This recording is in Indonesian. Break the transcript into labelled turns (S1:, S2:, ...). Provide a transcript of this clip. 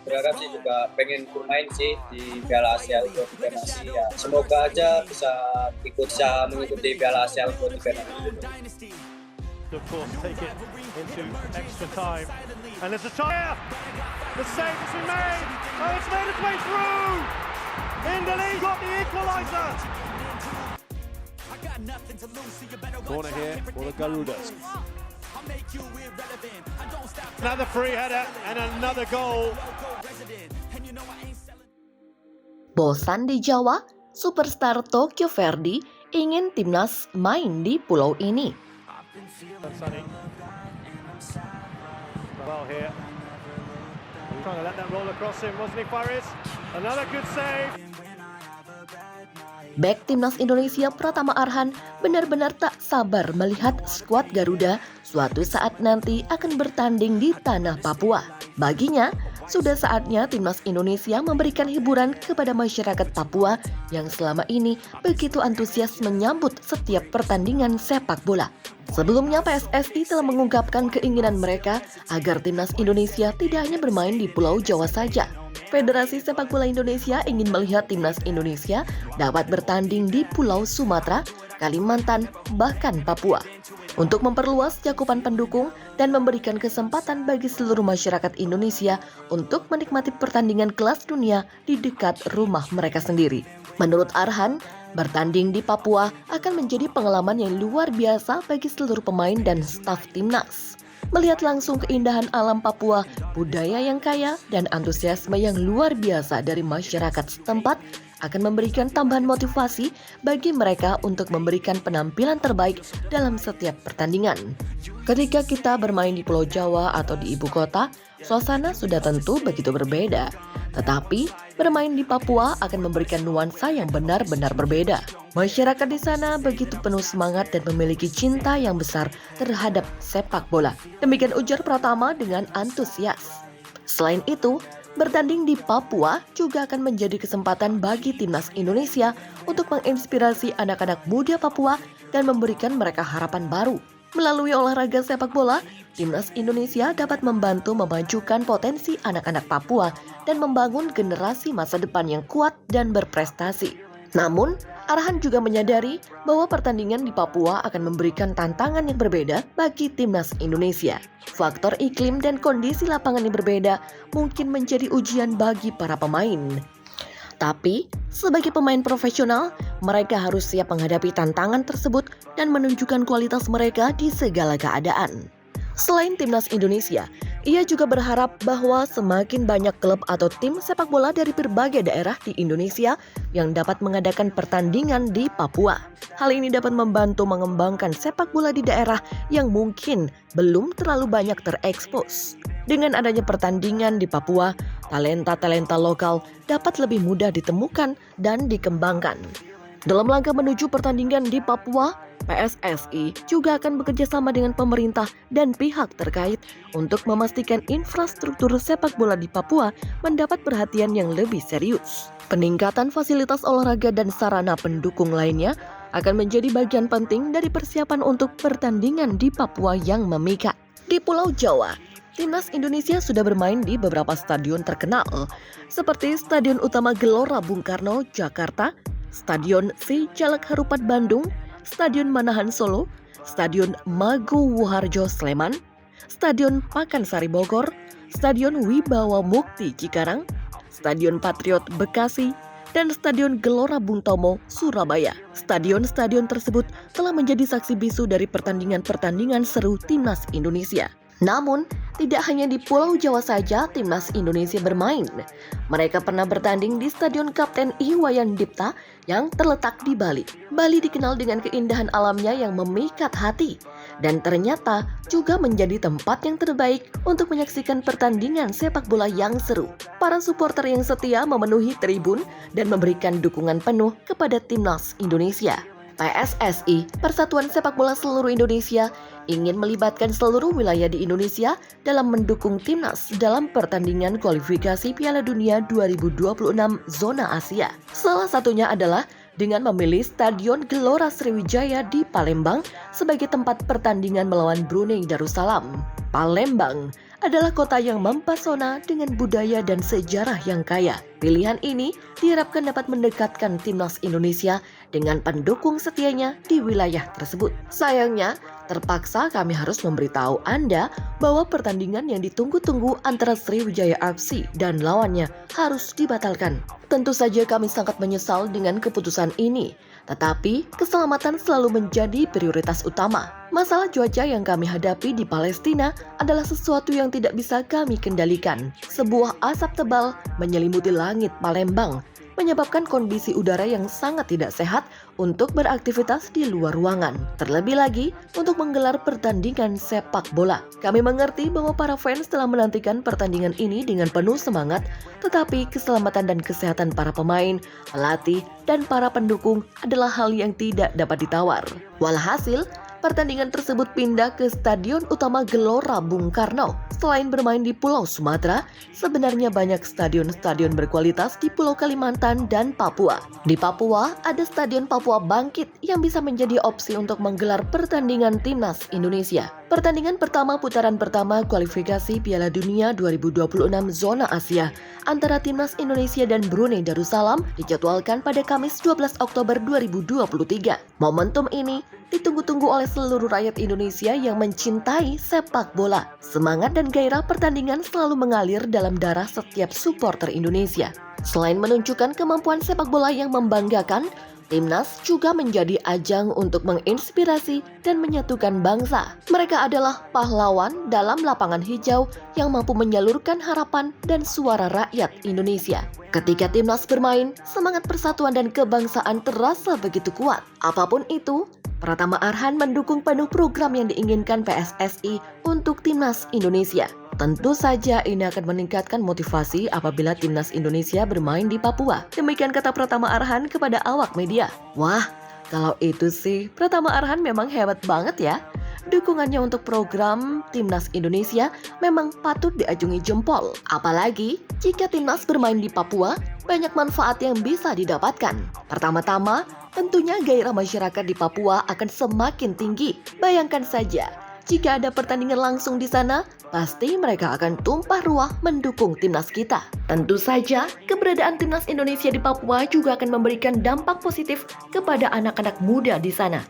S1: Berharap sih juga pengen bermain sih di Piala Asia U23 nanti ya. Semoga aja bisa mengikuti Piala Asia U23 nanti.
S2: Of course, take it into extra time. And there's a tire! The save has been made! Oh, it's made its way through! Indonesia got the equaliser! Corner here for the Garudas. Another free header and another goal.
S3: Bosan di Jawa? Superstar Tokyo Verdy ingin timnas main di pulau ini.
S2: Well here, trying to let that roll across him, wasn't he, Faris? Another good save.
S3: Bek timnas Indonesia Pratama Arhan benar-benar tak sabar melihat skuad Garuda suatu saat nanti akan bertanding di tanah Papua. Baginya, sudah saatnya timnas Indonesia memberikan hiburan kepada masyarakat Papua yang selama ini begitu antusias menyambut setiap pertandingan sepak bola. Sebelumnya PSSI telah mengungkapkan keinginan mereka agar timnas Indonesia tidak hanya bermain di Pulau Jawa saja. Federasi Sepak Bola Indonesia ingin melihat timnas Indonesia dapat bertanding di Pulau Sumatera, Kalimantan, bahkan Papua. Untuk memperluas cakupan pendukung dan memberikan kesempatan bagi seluruh masyarakat Indonesia untuk menikmati pertandingan kelas dunia di dekat rumah mereka sendiri. Menurut Arhan, bertanding di Papua akan menjadi pengalaman yang luar biasa bagi seluruh pemain dan staf timnas. Melihat langsung keindahan alam Papua, budaya yang kaya, dan antusiasme yang luar biasa dari masyarakat setempat akan memberikan tambahan motivasi bagi mereka untuk memberikan penampilan terbaik dalam setiap pertandingan. Ketika kita bermain di Pulau Jawa atau di ibu kota, suasana sudah tentu begitu berbeda. Tetapi, bermain di Papua akan memberikan nuansa yang benar-benar berbeda. Masyarakat di sana begitu penuh semangat dan memiliki cinta yang besar terhadap sepak bola. Demikian ujar Pratama dengan antusias. Selain itu, bertanding di Papua juga akan menjadi kesempatan bagi timnas Indonesia untuk menginspirasi anak-anak muda Papua dan memberikan mereka harapan baru. Melalui olahraga sepak bola, timnas Indonesia dapat membantu memajukan potensi anak-anak Papua dan membangun generasi masa depan yang kuat dan berprestasi. Namun, Arhan juga menyadari bahwa pertandingan di Papua akan memberikan tantangan yang berbeda bagi timnas Indonesia. Faktor iklim dan kondisi lapangan yang berbeda mungkin menjadi ujian bagi para pemain. Tapi, sebagai pemain profesional, mereka harus siap menghadapi tantangan tersebut dan menunjukkan kualitas mereka di segala keadaan. Selain timnas Indonesia, ia juga berharap bahwa semakin banyak klub atau tim sepak bola dari berbagai daerah di Indonesia yang dapat mengadakan pertandingan di Papua. Hal ini dapat membantu mengembangkan sepak bola di daerah yang mungkin belum terlalu banyak terekspos. Dengan adanya pertandingan di Papua, talenta-talenta lokal dapat lebih mudah ditemukan dan dikembangkan. Dalam langkah menuju pertandingan di Papua, PSSI juga akan bekerja sama dengan pemerintah dan pihak terkait untuk memastikan infrastruktur sepak bola di Papua mendapat perhatian yang lebih serius. Peningkatan fasilitas olahraga dan sarana pendukung lainnya akan menjadi bagian penting dari persiapan untuk pertandingan di Papua yang memikat. Di Pulau Jawa, timnas Indonesia sudah bermain di beberapa stadion terkenal, seperti Stadion Utama Gelora Bung Karno, Jakarta, Stadion Sijalak Harupat Bandung, Stadion Manahan Solo, Stadion Magu Wuharjo Sleman, Stadion Pakansari Bogor, Stadion Wibawa Mukti Cikarang, Stadion Patriot Bekasi, dan Stadion Gelora Bung Tomo, Surabaya. Stadion-stadion tersebut telah menjadi saksi bisu dari pertandingan-pertandingan seru timnas Indonesia. Namun, tidak hanya di Pulau Jawa saja timnas Indonesia bermain. Mereka pernah bertanding di Stadion Kapten Iwayan Dipta yang terletak di Bali. Bali dikenal dengan keindahan alamnya yang memikat hati dan ternyata juga menjadi tempat yang terbaik untuk menyaksikan pertandingan sepak bola yang seru. Para supporter yang setia memenuhi tribun dan memberikan dukungan penuh kepada timnas Indonesia. PSSI, Persatuan Sepak Bola Seluruh Indonesia, ingin melibatkan seluruh wilayah di Indonesia dalam mendukung timnas dalam pertandingan kualifikasi Piala Dunia 2026 zona Asia. Salah satunya adalah dengan memilih Stadion Gelora Sriwijaya di Palembang sebagai tempat pertandingan melawan Brunei Darussalam. Palembang adalah kota yang mempesona dengan budaya dan sejarah yang kaya. Pilihan ini diharapkan dapat mendekatkan timnas Indonesia dengan pendukung setianya di wilayah tersebut. Sayangnya, terpaksa kami harus memberitahu Anda bahwa pertandingan yang ditunggu-tunggu antara Sriwijaya FC dan lawannya harus dibatalkan. Tentu saja kami sangat menyesal dengan keputusan ini, tetapi keselamatan selalu menjadi prioritas utama. Masalah cuaca yang kami hadapi di Palestina adalah sesuatu yang tidak bisa kami kendalikan. Sebuah asap tebal menyelimuti langit Palembang, menyebabkan kondisi udara yang sangat tidak sehat untuk beraktivitas di luar ruangan. Terlebih lagi untuk menggelar pertandingan sepak bola. Kami mengerti bahwa para fans telah menantikan pertandingan ini dengan penuh semangat, tetapi keselamatan dan kesehatan para pemain, pelatih, dan para pendukung adalah hal yang tidak dapat ditawar. Walhasil, pertandingan tersebut pindah ke Stadion Utama Gelora Bung Karno. Selain bermain di Pulau Sumatera, sebenarnya banyak stadion-stadion berkualitas di Pulau Kalimantan dan Papua. Di Papua, ada Stadion Papua Bangkit yang bisa menjadi opsi untuk menggelar pertandingan timnas Indonesia. Pertandingan pertama putaran pertama kualifikasi Piala Dunia 2026 Zona Asia antara timnas Indonesia dan Brunei Darussalam dijadwalkan pada Kamis 12 Oktober 2023. Momentum ini ditunggu-tunggu oleh seluruh rakyat Indonesia yang mencintai sepak bola. Semangat dan gairah pertandingan selalu mengalir dalam darah setiap supporter Indonesia. Selain menunjukkan kemampuan sepak bola yang membanggakan, timnas juga menjadi ajang untuk menginspirasi dan menyatukan bangsa. Mereka adalah pahlawan dalam lapangan hijau yang mampu menyalurkan harapan dan suara rakyat Indonesia. Ketika timnas bermain, semangat persatuan dan kebangsaan terasa begitu kuat. Apapun itu, Pratama Arhan mendukung penuh program yang diinginkan PSSI untuk timnas Indonesia. Tentu saja ini akan meningkatkan motivasi apabila timnas Indonesia bermain di Papua. Demikian kata Pratama Arhan kepada awak media. Wah, kalau itu sih Pratama Arhan memang hebat banget ya. Dukungannya untuk program timnas Indonesia memang patut diacungi jempol. Apalagi jika timnas bermain di Papua, banyak manfaat yang bisa didapatkan. Pertama-tama, tentunya gairah masyarakat di Papua akan semakin tinggi. Bayangkan saja, jika ada pertandingan langsung di sana, pasti mereka akan tumpah ruah mendukung timnas kita. Tentu saja, keberadaan timnas Indonesia di Papua juga akan memberikan dampak positif kepada anak-anak muda di sana.